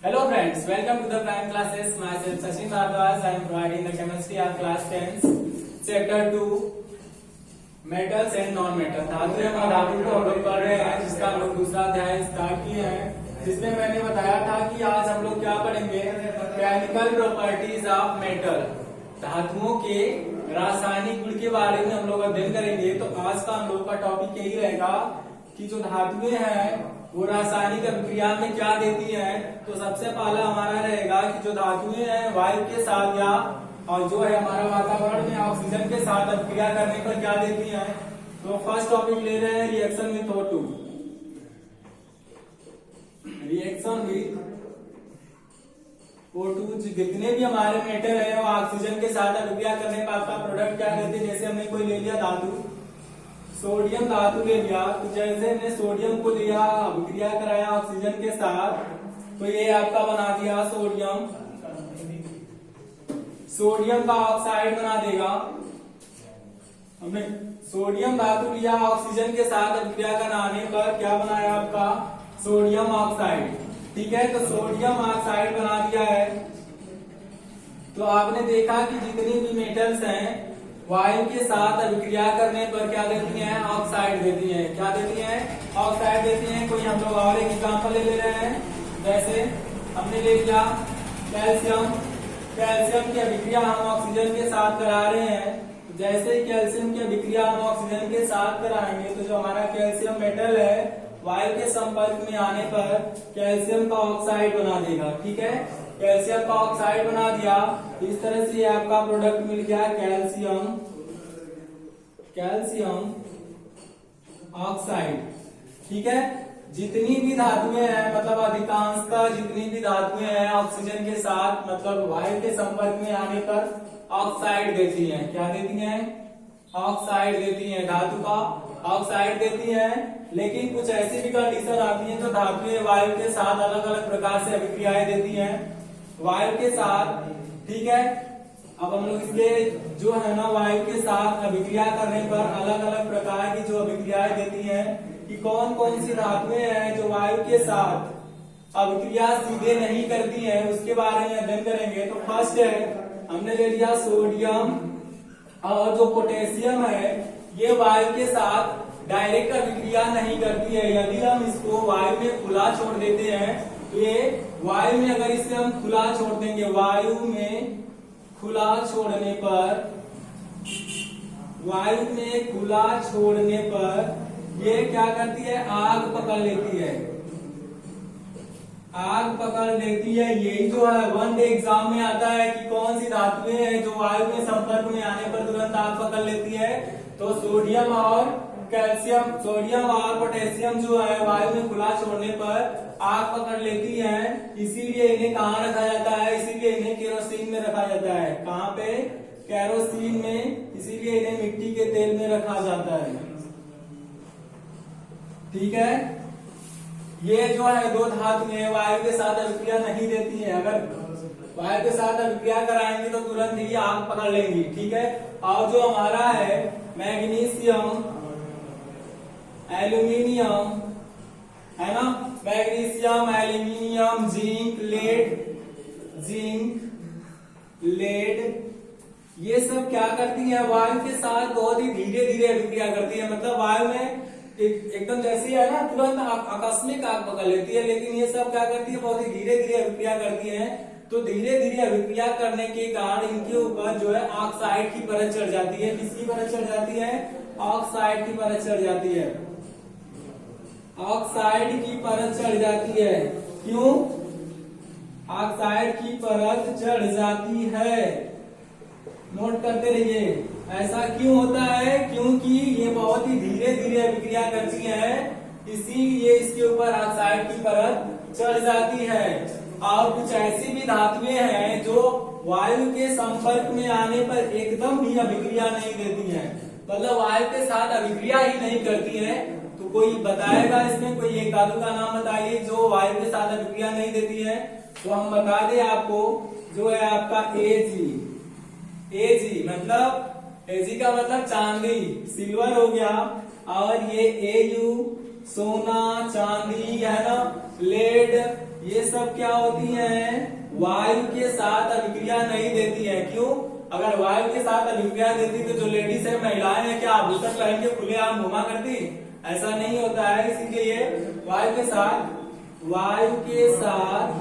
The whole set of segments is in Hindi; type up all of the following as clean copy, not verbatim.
Hello friends, welcome to the Prime Classes. Myself Sachin Bhardwaj. I am providing the chemistry of class 10, chapter 2, metals and non-metals. धातु और धातु को हम लोग पढ़ रहे हैं, जिसका हम लोग दूसरा अध्याय स्टार्ट किए हैं, जिसमें मैंने बताया था कि आज हम लोग क्या पढ़ेंगे, केमिकल प्रॉपर्टीज ऑफ मेटल, धातुओं के रासायनिक गुण के बारे में हम लोग अध्ययन करेंगे। तो आज का हम लोग का टॉपिक यही रहेगा कि जो धातुएं हैं वो रासायनिक अभिक्रिया में क्या देती हैं। तो सबसे पहला हमारा रहेगा कि जो धातुएं हैं वायु के साथ या और जो है हमारा वातावरण में ऑक्सीजन के साथ अभिक्रिया करने पर क्या देती हैं। तो फर्स्ट टॉपिक ले रहे हैं reaction with O2। Reaction with O2 जितने भी हमारे मेटल है वो ऑक्सीजन के साथ अभिक्रिया करने पर आपका प्रोडक्ट क्या देते हैं। जैसे हमने कोई ले लिया धातु, सोडियम धातु ले लिया, तो जैसे हमने सोडियम को लिया, अभिक्रिया कराया ऑक्सीजन के साथ, तो ये आपका बना दिया सोडियम, सोडियम का ऑक्साइड बना देगा। हमने सोडियम धातु लिया, ऑक्सीजन के साथ अभिक्रिया कराने पर क्या बनाया आपका सोडियम ऑक्साइड। ठीक है, तो सोडियम ऑक्साइड बना दिया है। तो आपने देखा कि जितनी भी मेटल्स हैं वायु के साथ अभिक्रिया करने पर क्या देती हैं, ऑक्साइड देती हैं। क्या देती हैं, ऑक्साइड देती हैं। कोई हम लोग और एक एग्जांपल ले रहे हैं। जैसे हमने ले लिया कैल्शियम, कैल्शियम की अभिक्रिया हम ऑक्सीजन के साथ करा रहे हैं। जैसे कैल्शियम की अभिक्रिया हम ऑक्सीजन के साथ कराएंगे तो जो हमारा कैल्शियम मेटल है वायु के संपर्क में आने पर कैल्शियम का ऑक्साइड बना देगा। ठीक है, कैल्शियम का ऑक्साइड बना दिया। इस तरह से आपका प्रोडक्ट मिल गया कैल्शियम ऑक्साइड। ठीक है, जितनी भी धातुएं हैं मतलब अधिकांशतः जितनी भी धातुएं हैं ऑक्सीजन के साथ मतलब वायु के संपर्क में आने पर ऑक्साइड देती हैं। क्या देती हैं, ऑक्साइड देती हैं, धातु का ऑक्साइड देती हैं। लेकिन कुछ ऐसी भी कंडीशन आती है जो धातुएं वायु के साथ अलग अलग प्रकार से अभिक्रियाएं देती हैं वायु के साथ। ठीक है, अब हम लोग इसके जो है ना वायु के साथ अभिक्रिया करने पर अलग अलग प्रकार की जो अभिक्रियाएं देती हैं कि कौन कौन सी धातुएं हैं जो वायु के साथ अभिक्रिया सीधे नहीं करती हैं, उसके बारे में अध्ययन करेंगे। तो फर्स्ट है हमने ले लिया सोडियम और जो पोटेशियम है ये वायु के साथ डायरेक्ट अभिक्रिया नहीं करती है। यदि हम इसको वायु में खुला छोड़ देते हैं तो ये वायु में अगर इसे हम खुला छोड़ देंगे, वायु में खुला छोड़ने पर, वायु में खुला छोड़ने पर ये क्या करती है, आग पकड़ लेती है, आग पकड़ लेती है। यही जो है वन डे एग्जाम में आता है कि कौन सी धातुएं हैं जो वायु में संपर्क में आने पर तुरंत आग पकड़ लेती है। तो सोडियम और कैल्शियम, सोडियम और पोटेशियम जो है वायु में खुला छोड़ने पर आग पकड़ लेती हैं। इसीलिए इन्हें कहाँ रखा जाता है, इसीलिए इन्हें केरोसिन में रखा जाता है। कहाँ पे, केरोसिन में, इसीलिए इन्हें मिट्टी के तेल में रखा जाता है। ठीक है, ये जो है दो धातुएं वायु के साथ अभिक्रिया नहीं देती है। अगर वायु के साथ अभिक्रिया कराएंगे तो तुरंत ही आग पकड़ लेंगी। ठीक है, और जो हमारा है मैग्नीशियम, एल्यूमिनियम है ना, मैग्नीशियम, एल्यूमिनियम, जिंक, लेड, ये सब क्या करती है, वायु के साथ बहुत ही धीरे धीरे अभिक्रिया करती है। मतलब वायु में एकदम जैसी है ना तुरंत आकस्मिक आग पकड़ लेती है, लेकिन ये सब क्या करती है, बहुत ही धीरे धीरे अभिक्रिया करती है। तो धीरे धीरे अभिक्रिया करने के कारण इनके ऊपर जो है ऑक्साइड की परत चढ़ जाती है। किसकी परत चढ़ जाती है, ऑक्साइड की परत चढ़ जाती है, ऑक्साइड की परत चढ़ जाती है। क्यों ऑक्साइड की परत चढ़ जाती है, नोट करते रहिए। ऐसा क्यों होता है, क्योंकि ये बहुत ही धीरे धीरे अभिक्रिया करती है, इसीलिए इसके ऊपर ऑक्साइड की परत चढ़ जाती है। और कुछ ऐसी भी धातुएं हैं जो वायु के संपर्क में आने पर एकदम भी अभिक्रिया नहीं देती हैं, मतलब वायु के साथ अभिक्रिया ही नहीं करती हैं। तो कोई बताएगा इसमें, कोई एक धातु का नाम बताइए जो वायु के साथ अभिक्रिया नहीं देती है। तो हम बता दें आपको, जो है आपका एजी मतलब एजी का मतलब चांदी, सिल्वर हो गया। और ये एयू सोना चांदी है ना, लेड ये सब क्या होती हैं, वायु के साथ अभिक्रिया नहीं देती है। क्यों? अगर वायु के साथ अभिक्रिया देती तो जो लेडीज है, महिलाएं हैं, क्या आभूषण पहन के खुलेआम घुमा करती? ऐसा नहीं होता है। इसीलिए ये वायु के साथ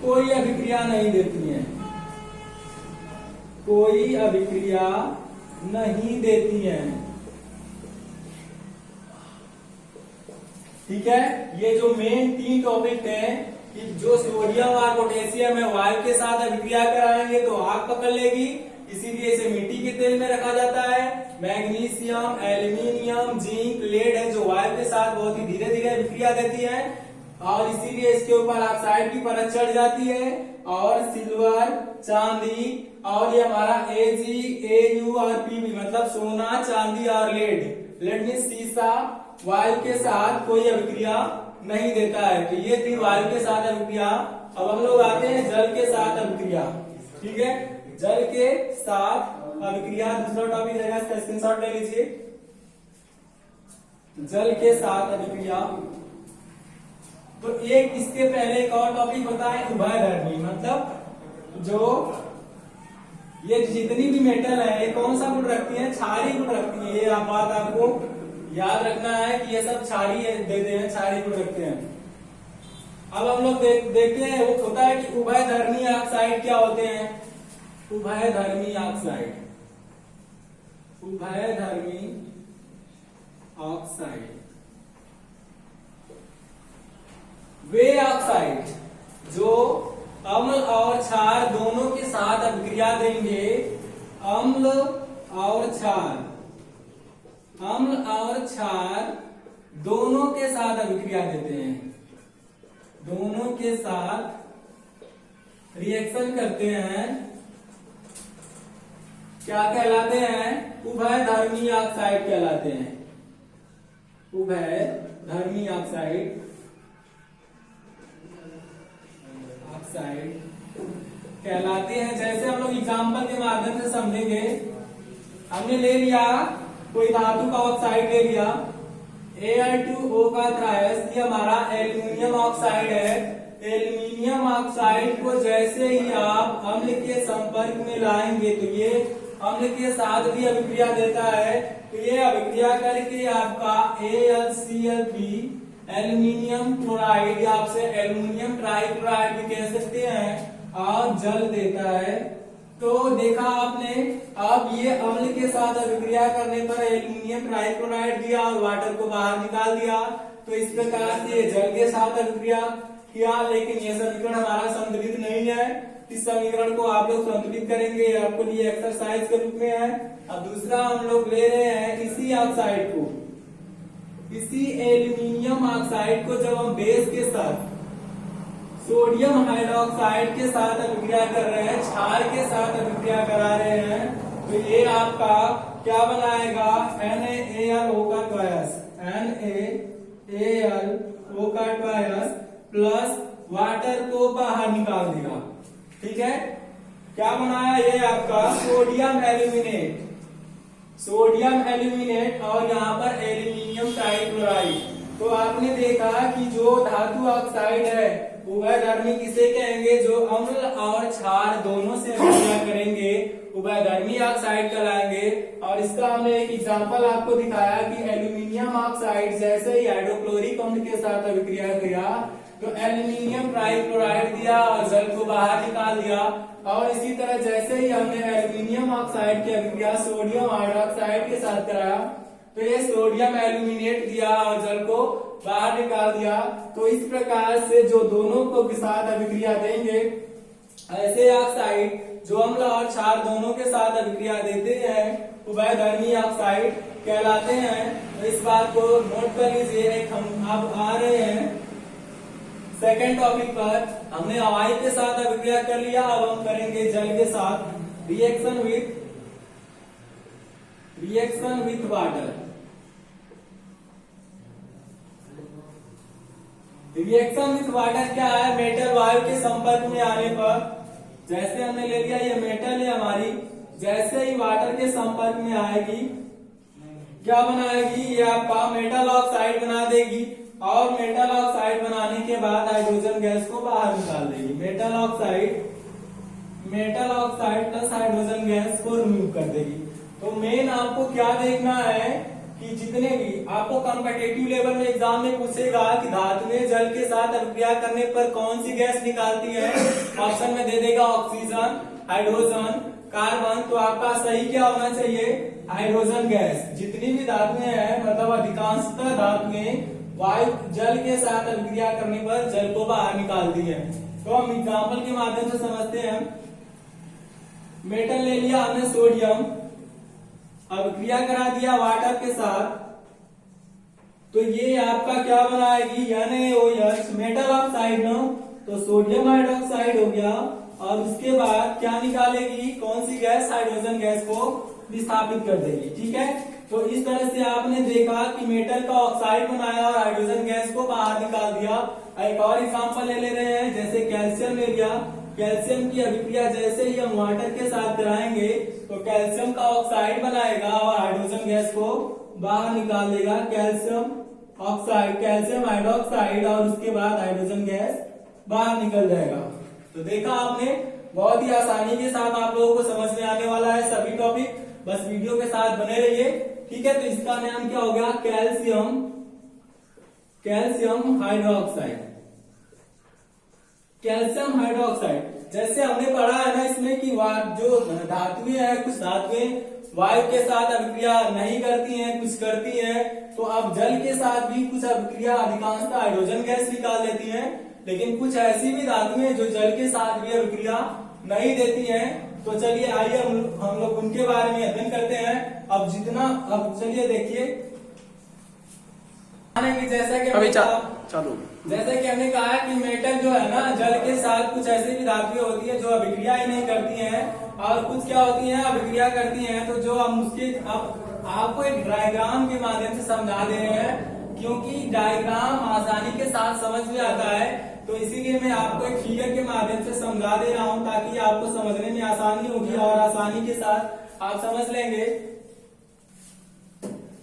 कोई अभिक्रिया नहीं देती है, कोई अभिक्रिया नहीं देती है। ठीक है, ये जो मेन 3 टॉपिक थे कि जो सोडियम और पोटेशियम है वायु के साथ अभिक्रिया कराएंगे तो आग पकड़ लेगी, इसीलिए इसे मिट्टी के तेल में रखा जाता है। मैग्नीशियम, एल्यूमिनियम, जिंक, लेड है जो वायु के साथ बहुत ही धीरे धीरे अभिक्रिया देती है और इसीलिए इसके ऊपर ऑक्साइड की परत चढ़ जाती है। और सिल्वर, चांदी और ये हमारा Ag, Au और Pb मतलब सोना, चांदी और लेड में सीसा वायु के साथ कोई अभिक्रिया नहीं देता है। तो ये थी वायु के साथ अभिक्रिया। अब हम लोग आते हैं जल के साथ अभिक्रिया। ठीक है, जल के साथ अभिक्रिया दूसरा टॉपिक रहेगा, इसका स्क्रीनशॉट ले लीजिए। जल के साथ अभिक्रिया। तो एक इसके पहले एक और टॉपिक होता है उभयधर्मी, मतलब जो ये जितनी भी मेटल है ये कौन सा गुण रखती है, क्षारीय गुण रखती है। ये आप बात आपको याद रखना है कि ये सब क्षारीय देते हैं, क्षारीय गुण रखते हैं। अब हम लोग देखते हैं वो होता है कि उभयधर्मी ऑक्साइड क्या होते हैं। उभयधर्मी ऑक्साइड, उभयधर्मी ऑक्साइड वे ऑक्साइड जो अम्ल और क्षार दोनों के साथ अभिक्रिया देंगे। अम्ल और क्षार, अम्ल और क्षार दोनों के साथ अभिक्रिया देते हैं, दोनों के साथ रिएक्शन करते हैं, क्या कहलाते हैं, उभयधर्मी ऑक्साइड कहलाते हैं। उभयधर्मी ऑक्साइड कहलाते हैं। जैसे हम लोग एग्जाम्पल के माध्यम से समझेंगे। हमने ले लिया कोई धातु का ऑक्साइड ले लिया, Al2O का त्रायस, ये हमारा एल्यूमिनियम ऑक्साइड है। एल्यूमिनियम ऑक्साइड को जैसे ही आप अम्ल के संपर्क में लाएंगे तो ये अम्ल के साथ भी अभिक्रिया देता है। तो ये अभिक्रिया करके आपका AlCl3 एल्यूमिनियम क्लोराइड या आपसे एल्यूमिनियम ट्राइक्लोराइड भी कह सकते हैं और जल देता है। तो देखा आपने, अब ये अम्ल के साथ अभिक्रिया करने पर एल्यूमिनियम ट्राइक्लोराइड दिया और वाटर को बाहर निकाल दिया। तो इस प्रकार से जल के साथ अभिक्रिया किया, लेकिन ये समीकरण हमारा संतुलित नहीं है। इस समीकरण को आप लोग संतुलित करेंगे, आपके लिए एक्सरसाइज के रूप में है। अब दूसरा हम लोग ले रहे हैं इसी ऑक्साइड को, इसी एल्यूमिनियम ऑक्साइड को जब हम बेस के साथ सोडियम हाइड्रोक्साइड के साथ अभिक्रिया कर रहे हैं, क्षार के साथ अभिक्रिया करा रहे हैं, तो ये आपका क्या बनाएगा, NaAlO का ट्वायस, NaAlO का ट्वायस प्लस वाटर को बाहर निकाल दिया। ठीक है, क्या बनाया, ये आपका सोडियम एल्यूमिनेट, सोडियम एल्यूमिनेट और यहाँ पर एल्यूमिनियम ट्राइक्लोराइड। तो आपने देखा कि जो धातु ऑक्साइड है उभयधर्मी किसे कहेंगे, जो अम्ल और क्षार दोनों से अभिक्रिया करेंगे उभयधर्मी ऑक्साइड कहलाएंगे। और इसका हमने एक एग्जांपल आपको दिखाया कि एल्यूमिनियम ऑक्साइड जैसे ही हाइड्रोक्लोरिक अम्ल के साथ अभिक्रिया किया तो एल्यूमिनियम ट्राइक्लोराइड दिया और जल को बाहर निकाल दिया। और इसी तरह जैसे ही हमने एल्यूमिनियम ऑक्साइड की अभिक्रिया सोडियम हाइड्रोक्साइड के साथ कराया तो ये सोडियम एल्यूमिनेट दिया और जल को बाहर निकाल दिया। तो इस प्रकार से जो दोनों को के साथ अभिक्रिया देंगे, ऐसे ऑक्साइड जो अम्ल और क्षार दोनों के साथ अभिक्रिया देते हैं उभयधर्मी ऑक्साइड कहलाते हैं। तो इस बात को नोट कर लीजिए। हम अब आ रहे हैं सेकेंड टॉपिक पर। हमने हवाई के साथ अभिक्रिया कर लिया, अब हम करेंगे जल के साथ reaction with water. Reaction with water क्या है, मेटल वायु के संपर्क में आने पर, जैसे हमने ले लिया ये मेटल है हमारी, जैसे ही वाटर के संपर्क में आएगी क्या बनाएगी, ये आपका मेटल ऑक्साइड बना देगी। और मेटल ऑक्साइड बनाने के बाद हाइड्रोजन गैस को बाहर निकाल देगी। Metal oxide plus hydrogen gas को रिमूव कर देगी। तो मेन आपको क्या देखना है कि जितने भी आपको कॉम्पिटिटिव लेवल में एग्जाम में पूछेगा कि धातुएं जल के साथ अभिक्रिया करने पर कौन सी गैस निकालती है, ऑप्शन में दे देगा ऑक्सीजन, हाइड्रोजन, कार्बन। तो आपका सही क्या होना चाहिए, हाइड्रोजन गैस। जितनी भी धातुएं हैं मतलब अधिकांशतः धातुएं वायु जल के साथ अभिक्रिया करने पर जल को बाहर निकालती है। तो हम एग्जाम्पल के माध्यम से समझते हैं। मेटल ले लिया हमने सोडियम, अभिक्रिया करा दिया वाटर के साथ, तो ये आपका क्या बनाएगी NaOH मेटल ऑक्साइड न, तो सोडियम हाइड्रोक्साइड हो गया। और उसके बाद क्या निकालेगी, कौन सी गैस, हाइड्रोजन गैस को विस्थापित कर देगी। ठीक है, तो इस तरह से आपने देखा कि मेटल का ऑक्साइड बनाया और हाइड्रोजन गैस को बाहर निकाल दिया। एक और एग्जांपल ले रहे हैं, जैसे कैल्शियम ले लिया। कैल्शियम की अभिक्रिया जैसे ही हम वाटर के साथ कराएंगे तो कैल्शियम का ऑक्साइड बनाएगा और हाइड्रोजन गैस को बाहर निकाल देगा। कैल्शियम ऑक्साइड, कैल्शियम हाइड्रोक्साइड, और उसके बाद हाइड्रोजन गैस बाहर निकल जाएगा। तो देखा आपने, बहुत ही आसानी के साथ आप लोगों को समझ में आने वाला है सभी टॉपिक। बस वीडियो के साथ बने रहिए। ठीक है, तो इसका नाम क्या हो गया, कैल्शियम हाइड्रोक्साइड। कैल्शियम हाइड्रोक्साइड जैसे हमने पढ़ा है ना इसमें कि जो धातुएं हैं, कुछ धातुएं वायु के साथ अभिक्रिया नहीं करती हैं, कुछ करती हैं। तो अब जल के साथ भी कुछ अभिक्रिया अधिकांशतः हाइड्रोजन गैस निकाल देती हैं, लेकिन कुछ ऐसी भी धातुएं जो जल के साथ भी अभिक्रिया नहीं देती हैं। तो चलिए आइए हम लोग उनके बारे में अध्ययन करते हैं। अब चलिए देखिए, जैसा कि हमने कहा कि मेटल जो है ना जल के साथ कुछ ऐसी भी धातुएं होती है जो अभिक्रिया ही नहीं करती हैं, और कुछ क्या होती हैं अभिक्रिया करती हैं। तो जो हम उसके आपको एक डायग्राम के माध्यम से समझा दे रहे हैं, क्योंकि डायग्राम आसानी के साथ समझ में आता है। तो इसीलिए मैं आपको एक फिगर के माध्यम से समझा दे रहा हूं ताकि आपको समझने में आसानी होगी और आसानी के साथ आप समझ लेंगे।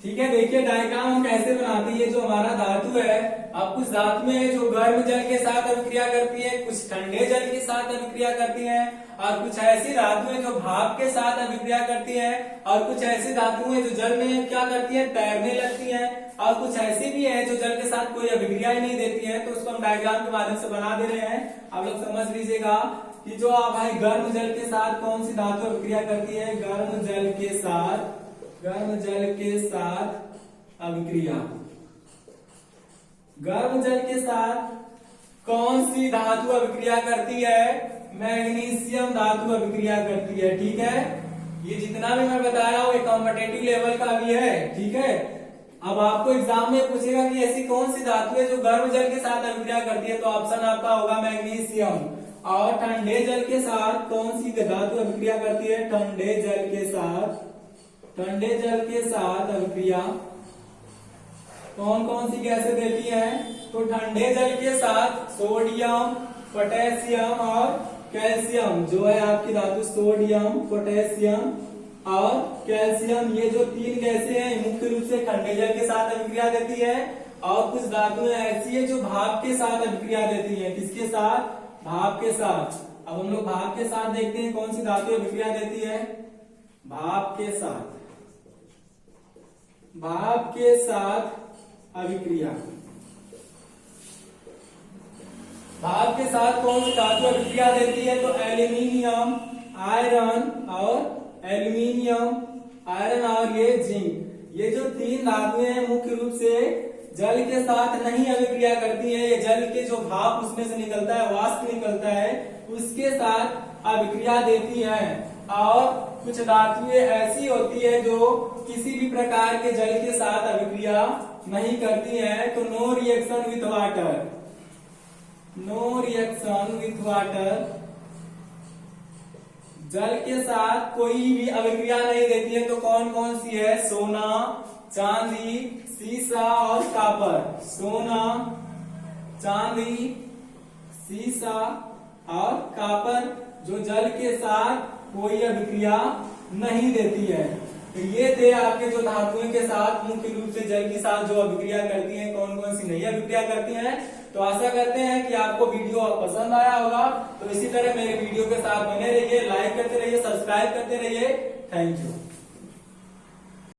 ठीक है, देखिए डायग्राम हम कैसे बनाते हैं। ये जो हमारा धातु है, अब कुछ धातुएं हैं जो गर्म जल के साथ अभिक्रिया करती है, कुछ ठंडे जल के साथ अभिक्रिया करती हैं, और कुछ ऐसी धातुएं जो भाप के साथ अभिक्रिया करती हैं, और कुछ ऐसी धातुएं जो जल में क्या करती हैं, तैरने लगती हैं, और कुछ ऐसी भी है जो जल के साथ कोई अभिक्रिया ही नहीं देती है। तो उसको हम डायग्राम के माध्यम से बना दे रहे हैं। आप लोग समझ लीजिएगा कि जो आप भाई गर्म जल के साथ कौन सी धातु अभिक्रिया करती है, गर्म जल के साथ अभिक्रिया। गर्म जल के साथ कौन सी धातु अभिक्रिया करती है, मैग्नीशियम धातु अभिक्रिया करती है। ठीक है, ये जितना भी मैं बता रहा हूँ ये कॉम्पिटिटिव लेवल का भी है। ठीक है, अब आपको एग्जाम में पूछेगा कि ऐसी कौन सी धातु है जो गर्म जल के साथ अभिक्रिया करती है, तो ऑप्शन आपका होगा मैग्नीशियम। और ठंडे जल के साथ कौन सी धातु अभिक्रिया करती है, ठंडे जल के साथ अभिक्रिया कौन कौन सी गैसें देती हैं, तो ठंडे जल के साथ सोडियम, पोटेशियम और कैल्शियम, जो है आपकी धातु सोडियम, पोटेशियम और कैल्शियम, ये जो तीन गैसें हैं मुख्य रूप से ठंडे जल के साथ अभिक्रिया देती है। और कुछ धातुएं ऐसी है जो भाप के साथ अभिक्रिया देती है। किसके साथ, भाप के साथ। अब हम लोग भाप के साथ देखते हैं कौन सी धातु अभिक्रिया देती है, भाप के साथ अभिक्रिया। भाप के साथ कौन सी धातु अभिक्रिया देती है, तो एल्यूमिनियम, आयरन और ये जिंक। ये जो तीन धातुएं हैं मुख्य रूप से जल के साथ नहीं अभिक्रिया करती है। ये जल के जो भाप उसमें से निकलता है, वाष्प निकलता है, उसके साथ अभिक्रिया देती है। और कुछ धातुएं ऐसी होती है जो किसी भी प्रकार के जल के साथ अभिक्रिया नहीं करती है। तो नो रिएक्शन विथ वाटर, जल के साथ कोई भी अभिक्रिया नहीं देती है। तो कौन कौन सी है, सोना, चांदी, सीसा और कॉपर। सोना, चांदी, सीसा और कॉपर जो जल के साथ कोई अभिक्रिया नहीं देती है। तो ये थे आपके जो धातुओं के साथ मुख्य रूप से जल के साथ जो अभिक्रिया करती हैं, कौन कौन सी नहीं अभिक्रिया करती हैं। तो आशा करते हैं कि आपको वीडियो पसंद आया होगा। तो इसी तरह मेरे वीडियो के साथ बने रहिए, लाइक करते रहिए, सब्सक्राइब करते रहिए। Thank you.